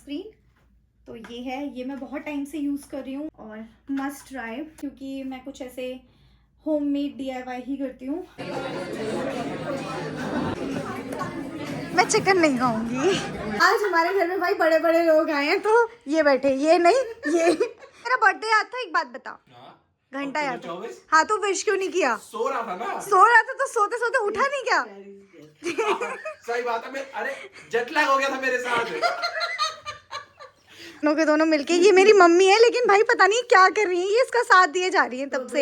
Sunscreen. तो ये मैं बहुत टाइम से यूज़ कर रही हूँ और मस्ट ट्राई, क्योंकि मैं कुछ ऐसे होममेड DIY ही करती हूँ। मैं चिकन नहीं खाऊंगी आज। हमारे घर में भाई बड़े बड़े लोग आए हैं, तो ये बैठे, ये नहीं, ये मेरा बर्थडे याद था। एक बात बता, घंटा याद था। हाँ, तो विश क्यों नहीं किया? सो रहा था ना। सो रहा था तो सोते सोते उठा नहीं क्या? सही बात है। अरे जेट लैग हो गया था मेरे साथ। दोनों के दोनों मिलके, ये मेरी मम्मी है लेकिन भाई पता नहीं क्या कर रही है, ये इसका साथ दिए जा रही है तब से।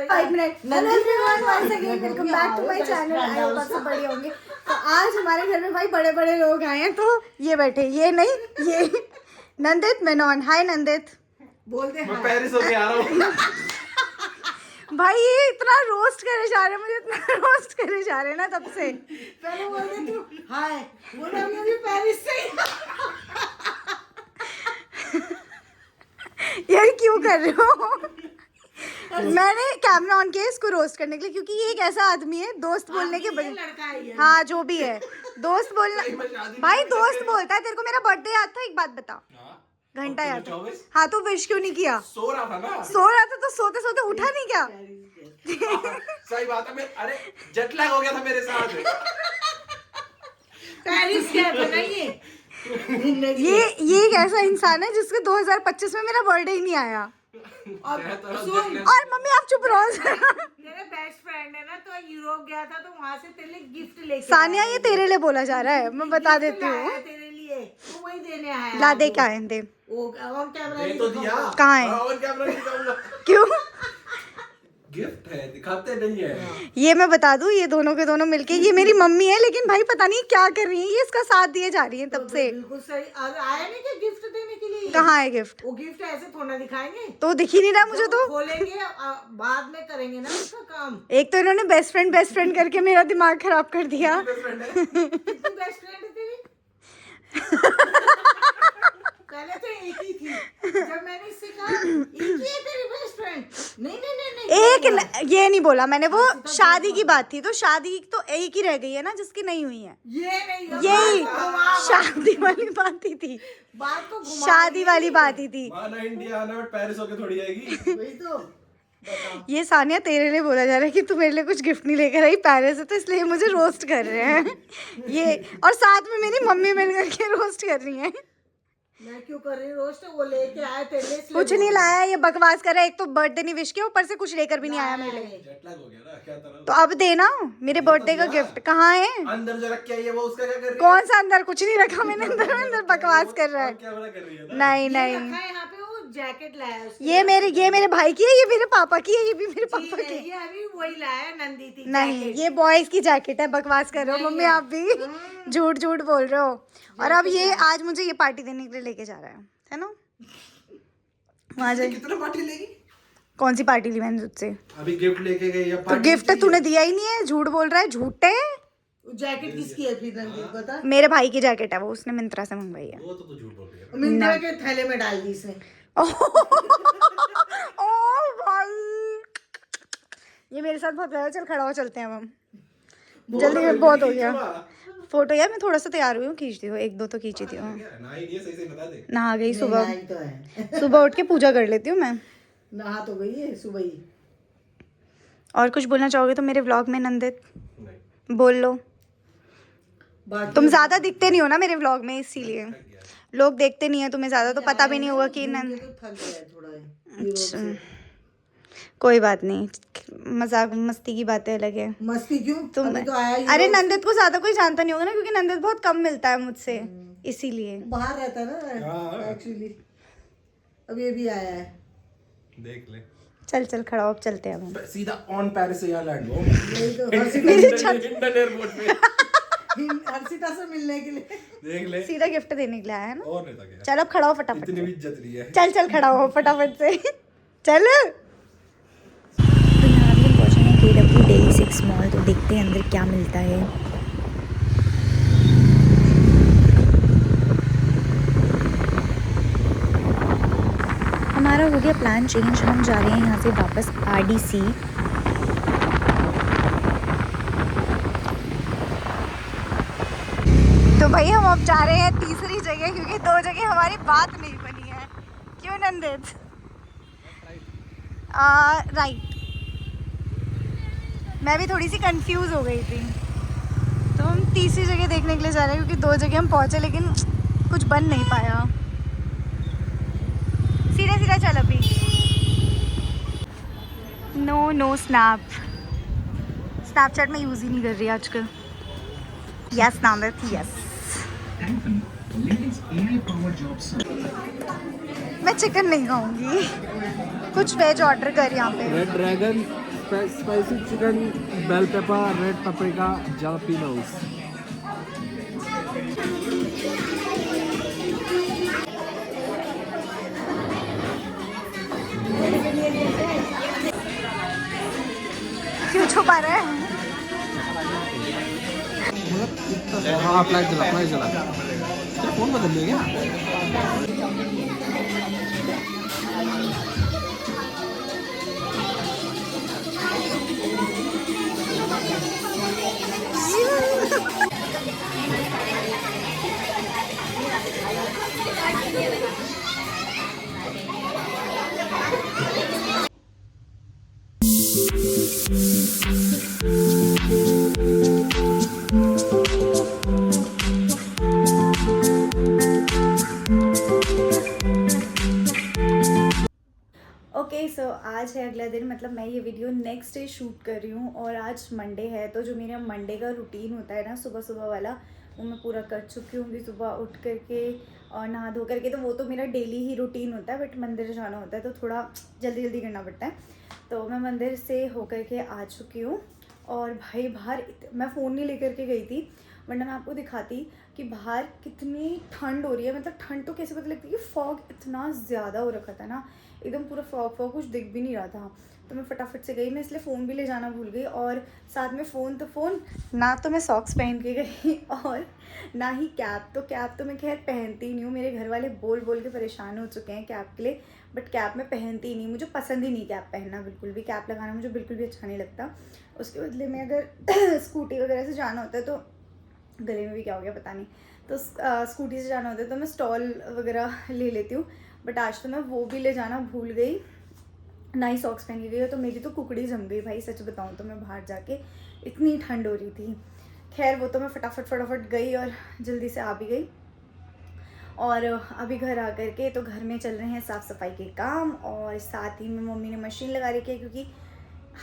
5 मिनट। Hello everyone, once again welcome back to my channel. I hope आप सब बढ़िया होंगे। तो आज हमारे घर में भाई बड़े बड़े लोग आए हैं, तो ये बैठे, ये नहीं, ये नंदित मेनन। हाय नंदित। बोलते हैं मैं पेरिस होके आ रहा हूँ। भाई ये इतना रोस्ट करे जा रहे हैं, मुझे इतना रोस्ट करे जा रहे हैं ना तब से। पहले बोलते तू हाय, बोला मैं पेरिस से। यार क्यों कर रहे हो? मैंने कैमरा ऑन किया इसको रोस्ट करने के लिए, क्योंकि ये एक ऐसा आदमी है, दोस्त बोलने के बजाय, हाँ जो भी है, दोस्त बोलना भाई, दोस्त बोलता है। तेरे को मेरा बर्थडे याद था? एक बात बता, घंटा याद था। हाँ, तो विश क्यों नहीं किया? सो रहा था ना। सो रहा था तो सोते सोते उठा नहीं क्या? सही बात है। अरे जेट लैग हो गया था मेरे साथ। पेरिस क्या बनाइए। ये एक ऐसा इंसान है जिसके 2025 में मेरा बर्थडे ही नहीं आया। और मम्मी आप चुप रहो। मेरा बेस्ट फ्रेंड है ना, तो यूरोप गया था, तो वहाँ से तेरे लिए गिफ्ट लेके सानिया, ये तेरे लिए बोला जा रहा है, मैं बता देती हूँ। तेरे लिए तो वही देने आया। ला दे, क्या है दे? वो ऑन कैमरा तो दिया। कहाँ है? ऑन कैमरा नहीं दिखाऊंगा। क्यों? गिफ्ट है, दिखाते नहीं है। ये मैं बता दूं, ये दोनों के दोनों मिलके, ये मेरी मम्मी है लेकिन भाई पता नहीं क्या कर रही है, ये इसका साथ दिए जा रही है तब से। बिल्कुल सही। आया नहीं क्या गिफ्ट देने के लिए? कहाँ है गिफ्ट? वो गिफ्ट ऐसे थोड़ा दिखाएंगे, तो दिख ही नहीं रहा मुझे तो। खोलेंगे बाद में करेंगे ना उसका काम। एक तो इन्होंने बेस्ट फ्रेंड करके मेरा दिमाग खराब कर दिया। कितनी बेस्ट फ्रेंड है तेरी? पहले तो एक ही थी, जब मैंने इससे कहा एक ही है तेरी बेस्ट फ्रेंड, नहीं नहीं नहीं नहीं एक ये नहीं बोला मैंने, वो शादी की बात थी, तो शादी तो एक ही रह गई है ना जिसकी नहीं हुई है। ये नहीं, यही शादी वाली बात ही थी, बात को घुमा, शादी वाली बात ही थी। माना इंडिया आना बट पेरिस होके थोड़ी आएगी। वही तो बताओ। ये सानिया तेरे लिए बोला जा रहा है कि तू मेरे लिए कुछ गिफ्ट नहीं लेकर आई पेरिस से, तो इसलिए मुझे रोस्ट कर रहे हैं ये, और साथ में मेरी मम्मी मिलकर के रोस्ट कर रही है। मैं क्यों कर रही रोस्ट? वो लेके आया तेरे लिए, कुछ नहीं लाया, ये बकवास कर रहा है। एक तो बर्थडे नहीं विश किया, ऊपर से कुछ लेकर भी नहीं आया मेरे लिए। जेट लैग हो गया ना, क्या तरह। तो अब देना मेरे बर्थडे का गिफ्ट। कहाँ है? अंदर जो रख के आई है वो उसका क्या कर रही है? कौन सा अंदर? कुछ नहीं रखा मैंने अंदर बकवास कर रहा है। क्या बड़ा कर रही है ना? नहीं ये नहीं, रखा है यहाँ पे, वो जैकेट लाया है उसके ये मेरे भाई की है, ये मेरे पापा की है, ये भी मेरे पापा की है। ये अभी वही लाया नंदी थी नहीं, ये बॉयज की जैकेट है। बकवास कर रहे हो मम्मी, आप भी झूठ झूठ बोल रहे हो। और अब ये आज मुझे ये पार्टी देने के लिए लेके जा रहा है ना? वहाँ जाए। कितना पार्टी लेगी? कौन सी पार्टी ली मैंने तुझसे? अभी गिफ्ट लेके गई है। तो गिफ्ट तूने दिया ही नहीं है, झूठ बोल रहा है, झूठे। जैकेट किसकी है फिर नंदी, बता? मेरे भाई की जैकेट है, वो उसने मिंत्रा से मंगवाई है। वो तो झूठ बोल रही है। मिंत्रा के थैले में डाल दी इसने। ओ भाई, ये मेरे साथ बहुत ज्यादा। चल खड़ा हो, चलते हैं अब हम जल्दी में। बहुत हो गया फोटो यार, मैं थोड़ा सा तैयार हुई हूँ, खींच दी हो, 1-2 तो खींची थी। सही बता दे। नहा गई सुबह, नहीं तो है। सुबह उठ के पूजा कर लेती हूँ मैं। नहा तो गई है सुबह ही। और कुछ बोलना चाहोगे तो मेरे व्लॉग में नंदित? बोल लो। तुम ज्यादा दिखते नहीं हो ना मेरे व्लॉग में, इसीलिए लोग देखते नहीं है तुम्हें ज्यादा, तो पता भी नहीं होगा कि नंद। थक गया है थोड़ा। अच्छा, कोई बात नहीं, मजाक मस्ती की बातें अलग है। मस्ती क्यों? तुम अभी तो आया ही अरे रोज। नंदित को ज्यादा कोई जानता नहीं होगा ना, क्योंकि नंदित बहुत कम मिलता है मुझसे, इसीलिए। बाहर रहता है ना एक्चुअली। अब ये भी आया है, देख ले। चल चल खड़ा हो, अब चलते हैं हम। सीधा ऑन पेरिस से यहाँ लैंड हो। यही तो इंडियन एयरपोर्ट पे हर्षिता से मिलने के लिए। देख ले। सीधा गिफ्ट देने के लिए आया है ना। और नहीं था क्या? चल अब खड़ा हो फटाफट इतनी से। भी इज्जत रही है। चल चल खड़ा हो फटाफट से, चल। तो यहाँ भी हम पहुँचे हैं KW डेली 6 मॉल, तो देखते हैं अंदर क्या मिलता है। हमारा हो गया प्लान चेंज, हम जा रहे हैं यहाँ से वापस RDC। तो भाई हम अब जा रहे हैं तीसरी जगह है क्योंकि 2 जगह हमारी बात नहीं बनी है। क्यों नंदित? राइट। मैं भी थोड़ी सी कंफ्यूज हो गई थी, तो हम तीसरी जगह देखने के लिए जा रहे हैं क्योंकि 2 जगह हम पहुंचे लेकिन कुछ बन नहीं पाया। सीधा सीधा चल अभी। नो स्नैपचैट में यूज़ ही नहीं कर रही आजकल। यस नामित, यस। मैं चिकन नहीं खाऊंगी, कुछ वेज ऑर्डर कर यहाँ पे। Red dragon, spicy chicken, bell pepper, red paprika, jalapenos. क्यों छुपा रहा है? हाँ, फ्लैश जला। तेरा फोन बदल लिया क्या? ओके सो आज है अगला दिन, मतलब मैं ये वीडियो नेक्स्ट डे शूट कर रही हूँ और आज मंडे है। तो जो मेरा मंडे का रूटीन होता है ना सुबह सुबह वाला, वो मैं पूरा कर चुकी हूँ कि सुबह उठ करके और नहा धो करके, तो वो तो मेरा डेली ही रूटीन होता है। बट मंदिर जाना होता है तो थोड़ा जल्दी जल्दी करना पड़ता है। तो मैं मंदिर से होकर के आ चुकी हूँ और भाई बाहर मैं फ़ोन नहीं लेकर के गई थी, वरना मैं आपको दिखाती कि बाहर कितनी ठंड हो रही है। मतलब ठंड तो कैसे पता लगती है कि फॉग इतना ज़्यादा हो रखा था ना, एकदम पूरा फॉग कुछ दिख भी नहीं रहा था। तो मैं फटाफट से गई, मैं इसलिए फ़ोन भी ले जाना भूल गई और साथ में फ़ोन ना तो मैं सॉक्स पहन के गई और ना ही कैप। तो कैप तो मैं खैर पहनती ही नहीं हूँ, मेरे घर वाले बोल बोल के परेशान हो चुके हैं कैप के लिए। बट कैप मैं पहनती ही नहीं, मुझे पसंद ही नहीं कैप पहनना, बिल्कुल भी कैप लगाना मुझे बिल्कुल भी अच्छा नहीं लगता। उसके बदले में अगर स्कूटी वगैरह से जाना होता है, तो गले में भी क्या हो गया पता नहीं, तो स्कूटी से जाना होता है तो मैं स्टॉल वगैरह ले लेती हूँ। बट आज तो मैं वो भी ले जाना भूल गई, ना ही सॉक्स पहन के गई। तो मेरी तो कुकड़ी जम गई भाई, सच बताऊँ तो मैं बाहर जाके, इतनी ठंड हो रही थी। खैर वो तो मैं फटाफट गई और जल्दी से आ भी गई। और अभी घर आ कर के तो घर में चल रहे हैं साफ़ सफाई के काम, और साथ ही में मम्मी ने मशीन लगा रखी है क्योंकि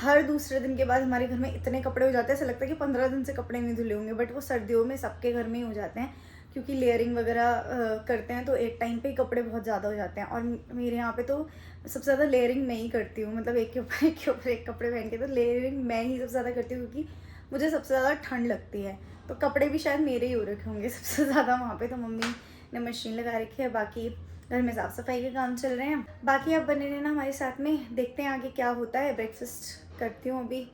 हर दूसरे दिन के बाद हमारे घर में इतने कपड़े हो जाते हैं, ऐसा लगता है कि 15 दिन से कपड़े नहीं धुले होंगे। बट वो सर्दियों में सबके घर में ही हो जाते हैं क्योंकि लेयरिंग वगैरह करते हैं, तो एक टाइम पे ही कपड़े बहुत ज़्यादा हो जाते हैं। और मेरे यहाँ पे तो सबसे ज़्यादा लेयरिंग मैं ही करती हूँ, मतलब एक के ऊपर एक कपड़े पहन के, तो लेयरिंग मैं ही सबसे ज़्यादा करती हूँ क्योंकि मुझे सबसे ज़्यादा ठंड लगती है। तो कपड़े भी शायद मेरे ही हो रखे होंगे सबसे ज़्यादा वहाँ पे। तो मम्मी ने मशीन लगा रखी है, बाकी घर में साफ़ सफाई के काम चल रहे हैं। बाकी आप बने रहना हमारे साथ में, देखते हैं आगे क्या होता है। ब्रेकफास्ट करती हूँ अभी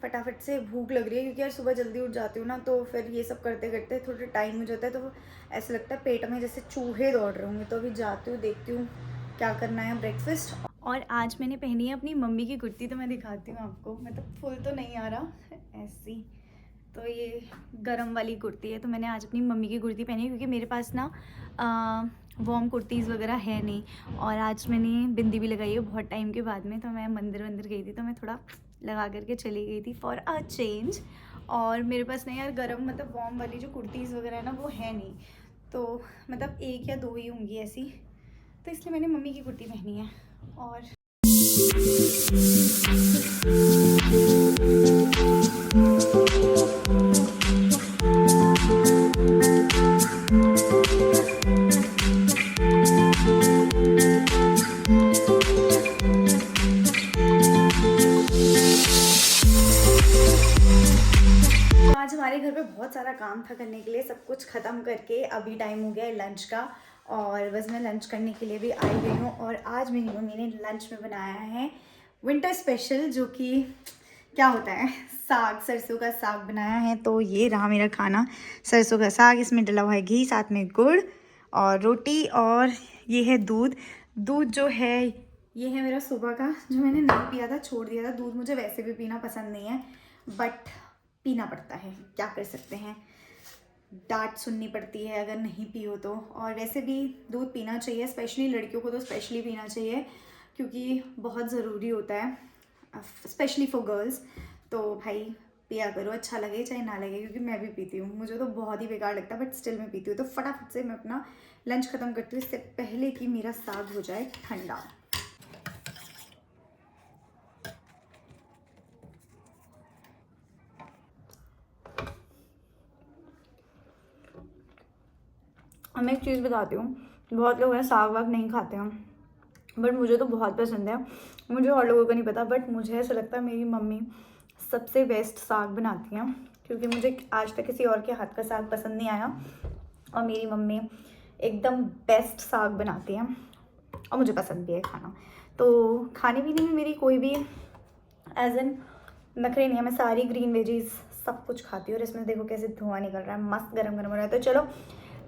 फटाफट से, भूख लग रही है क्योंकि यार सुबह जल्दी उठ जाती हूँ ना, तो फिर ये सब करते करते थोड़ा टाइम हो जाता है, तो ऐसा लगता है पेट में जैसे चूहे दौड़ रहे होंगे। तो अभी जाती हूँ, देखती हूँ क्या करना है ब्रेकफास्ट। और आज मैंने पहनी है अपनी मम्मी की कुर्ती, तो मैं दिखाती हूँ आपको, मतलब फुल तो नहीं आ रहा ऐसी। तो ये गरम वाली कुर्ती है, तो मैंने आज अपनी मम्मी की कुर्ती पहनी है क्योंकि मेरे पास ना वॉर्म कुर्तीज़ वगैरह है नहीं। और आज मैंने बिंदी भी लगाई है बहुत टाइम के बाद में, तो मैं मंदिर गई थी तो मैं थोड़ा लगा करके चली गई थी फॉर अ चेंज। और मेरे पास नहीं यार गरम, मतलब वॉर्म वाली जो कुर्तीज़ वगैरह है ना वो है नहीं, तो मतलब 1 या 2 ही होंगी ऐसी, तो इसलिए मैंने मम्मी की कुर्ती पहनी है। और आज हमारे घर पे बहुत सारा काम था करने के लिए, सब कुछ ख़त्म करके अभी टाइम हो गया है लंच का, और बस मैं लंच करने के लिए भी आई गई हूँ। और आज मेरी मम्मी ने लंच में बनाया है विंटर स्पेशल, जो कि क्या होता है, साग, सरसों का साग बनाया है। तो ये रहा मेरा खाना, सरसों का साग, इसमें डला हुआ है घी, साथ में गुड़ और रोटी, और ये है दूध। दूध जो है ये है मेरा सुबह का, जो मैंने नहीं पिया था, छोड़ दिया था। दूध मुझे वैसे भी पीना पसंद नहीं है, बट पीना पड़ता है, क्या कर सकते हैं। डांट सुननी पड़ती है अगर नहीं पियो तो। और वैसे भी दूध पीना चाहिए, स्पेशली लड़कियों को तो स्पेशली पीना चाहिए क्योंकि बहुत ज़रूरी होता है, स्पेशली फॉर गर्ल्स। तो भाई पिया करो, अच्छा लगे चाहे ना लगे, क्योंकि मैं भी पीती हूँ, मुझे तो बहुत ही बेकार लगता है बट स्टिल मैं पीती हूँ। तो फटाफट से मैं अपना लंच ख़त्म करती हूँ इससे पहले कि मेरा साग हो जाए ठंडा। अब मैं एक चीज़ बताती हूँ, बहुत लोग हैं साग वाग नहीं खाते हैं बट मुझे तो बहुत पसंद है। मुझे और लोगों को नहीं पता बट मुझे ऐसा लगता है मेरी मम्मी सबसे बेस्ट साग बनाती हैं, क्योंकि मुझे आज तक किसी और के हाथ का साग पसंद नहीं आया और मेरी मम्मी एकदम बेस्ट साग बनाती हैं और मुझे पसंद भी है खाना। तो खाने पीने में मेरी कोई भी एज एन नखरे नहीं है, मैं सारी ग्रीन वेजीज सब कुछ खाती हूँ। और इसमें देखो कैसे धुआं निकल रहा है, मस्त गरम गरम हो रहा है। तो चलो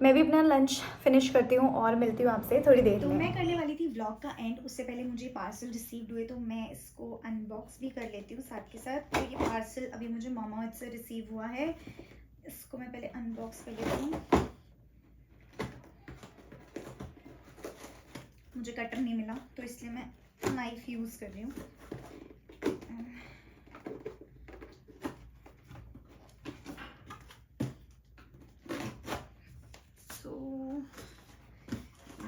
मैं भी अपना लंच फिनिश करती हूँ और मिलती हूँ आपसे थोड़ी देर में। तो मैं करने वाली थी व्लॉग का एंड, उससे पहले मुझे पार्सल रिसीव्ड हुए तो मैं इसको अनबॉक्स भी कर लेती हूँ साथ के साथ। तो ये पार्सल अभी मुझे मामाअर्थ से रिसीव हुआ है, इसको मैं पहले अनबॉक्स कर लेती हूँ। मुझे कटर नहीं मिला तो इसलिए मैं नाइफ यूज़ कर रही हूँ।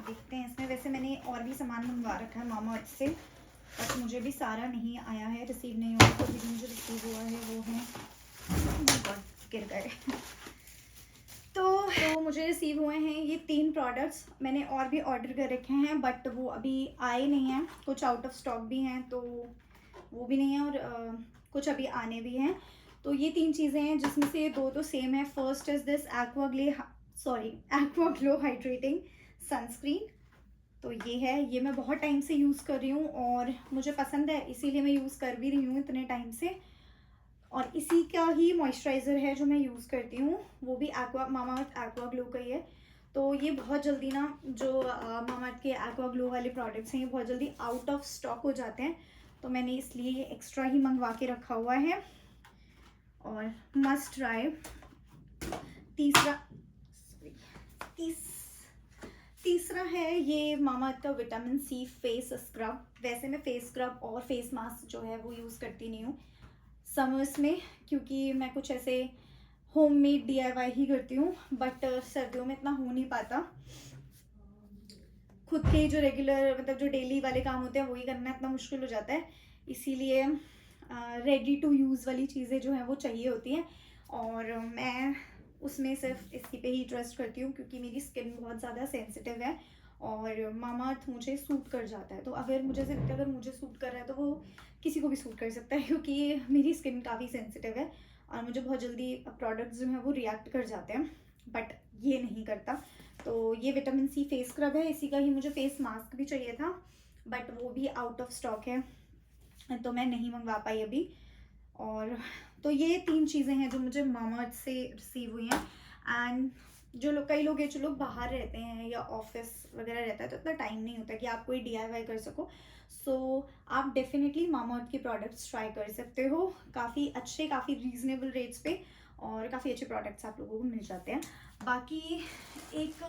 देखते हैं इसमें, वैसे मैंने और भी सामान मंगवा रखा है मामाअर्थ से बट मुझे भी सारा नहीं आया है, रिसीव नहीं हुआ। तो अभी मुझे रिसीव हुआ है वो है, गिर गए। तो मुझे रिसीव हुए हैं ये 3 प्रोडक्ट्स। मैंने और भी ऑर्डर कर रखे हैं बट वो अभी आए नहीं हैं, कुछ आउट ऑफ स्टॉक भी हैं तो वो भी नहीं है और कुछ अभी आने भी हैं। तो ये 3 चीज़ें हैं जिसमें से 2 तो सेम है। First is this aqua glow hydrating sunscreen. तो ये है, ये मैं बहुत टाइम से यूज़ कर रही हूँ और मुझे पसंद है इसीलिए मैं यूज़ कर भी रही हूँ इतने टाइम से। और इसी का ही मॉइस्चराइज़र है जो मैं यूज़ करती हूँ, वो भी मामाअर्थ एक्वा ग्लो का ही है। तो ये बहुत जल्दी ना जो मामाअर्थ के एक्वा ग्लो वाले प्रोडक्ट्स हैं ये बहुत जल्दी आउट ऑफ स्टॉक हो जाते हैं, तो मैंने इसलिए ये एक्स्ट्रा ही मंगवा के रखा हुआ है। और मस्ट ट्राई। तीसरा है ये मामाअर्थ का विटामिन सी फेस स्क्रब। वैसे मैं फेस स्क्रब और फेस मास्क जो है वो यूज़ करती नहीं हूँ समर्स में, क्योंकि मैं कुछ ऐसे होममेड DIY ही करती हूँ बट सर्दियों में इतना हो नहीं पाता। खुद के जो रेगुलर मतलब जो डेली वाले काम होते हैं वही करना इतना मुश्किल हो जाता है, इसीलिए रेडी टू यूज़ वाली चीज़ें जो हैं वो चाहिए होती हैं और मैं उसमें सिर्फ इसी पे ही ट्रस्ट करती हूँ क्योंकि मेरी स्किन बहुत ज़्यादा सेंसिटिव है और मामाअर्थ मुझे सूट कर जाता है। तो अगर मुझे सिर्फ अगर मुझे सूट कर रहा है तो वो किसी को भी सूट कर सकता है, क्योंकि मेरी स्किन काफ़ी सेंसिटिव है और मुझे बहुत जल्दी प्रोडक्ट्स जो हैं वो रिएक्ट कर जाते हैं बट ये नहीं करता। तो ये विटामिन सी फेस स्क्रब है, इसी का ही मुझे फेस मास्क भी चाहिए था बट वो भी आउट ऑफ स्टॉक है तो मैं नहीं मंगवा पाई अभी। और तो ये 3 चीज़ें हैं जो मुझे मामाअर्थ से रिसीव हुई हैं। एंड कई लोग हैं जो लोग बाहर रहते हैं या ऑफिस वगैरह रहता है तो इतना टाइम नहीं होता कि आप कोई DIY कर सको, सो आप डेफिनेटली मामाअर्थ के प्रोडक्ट्स ट्राई कर सकते हो, काफ़ी अच्छे काफ़ी रीज़नेबल रेट्स पे और काफ़ी अच्छे प्रोडक्ट्स आप लोगों को मिल जाते हैं। बाकी एक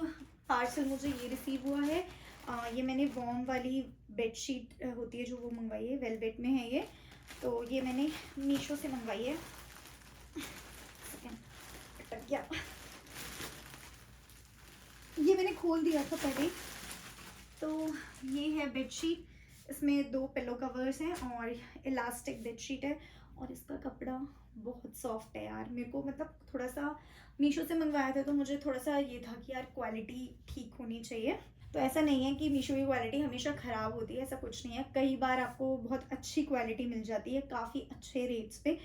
पार्सल मुझे ये रिसीव हुआ है, ये मैंने वॉर्म वाली बेडशीट होती है जो वो मंगवाई है, वेलवेट में है ये। तो ये मैंने मीशो से मंगवाई है, अटक गया, ये मैंने खोल दिया था पहले। तो ये है बेडशीट, इसमें 2 पिलो कवर्स हैं और इलास्टिक बेडशीट है और इसका कपड़ा बहुत सॉफ्ट है यार। मेरे को मतलब थोड़ा सा मीशो से मंगवाया था तो मुझे थोड़ा सा ये था कि यार क्वालिटी ठीक होनी चाहिए। तो ऐसा नहीं है कि मीशो की क्वालिटी हमेशा ख़राब होती है, ऐसा कुछ नहीं है, कई बार आपको बहुत अच्छी क्वालिटी मिल जाती है काफ़ी अच्छे रेट्स पे।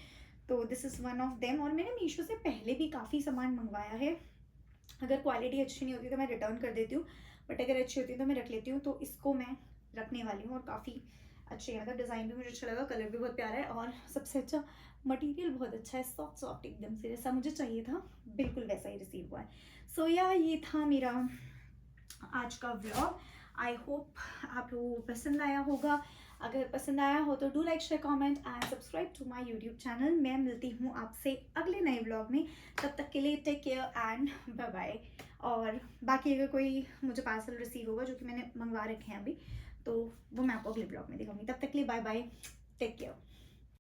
तो this is one of them. और मैंने मीशो से पहले भी काफ़ी सामान मंगवाया है, अगर क्वालिटी अच्छी नहीं होती तो मैं रिटर्न कर देती हूँ बट अगर अच्छी होती है तो मैं रख लेती हूँ। तो इसको मैं रखने वाली हूँ और काफ़ी अच्छे मतलब डिज़ाइन भी मुझे अच्छा लगा, कलर भी बहुत प्यारा है और सबसे अच्छा मटेरियल बहुत अच्छा है, सॉफ्ट सॉफ्ट एकदम से जैसा मुझे चाहिए था बिल्कुल वैसा ही रिसीव हुआ है। सो या ये था मेरा आज का व्लॉग। आई होप आप लोगों को पसंद आया होगा। अगर पसंद आया हो तो do like share comment and subscribe to my YouTube channel. मैं मिलती हूँ आपसे अगले नए व्लॉग में, तब तक के लिए take care and bye bye. और बाकी अगर कोई मुझे पार्सल रिसीव होगा जो कि मैंने मंगवा रखे हैं अभी, तो वो मैं आपको अगले ब्लॉग में दिखाऊंगी। तब तक के लिए बाय बाय, टेक केयर।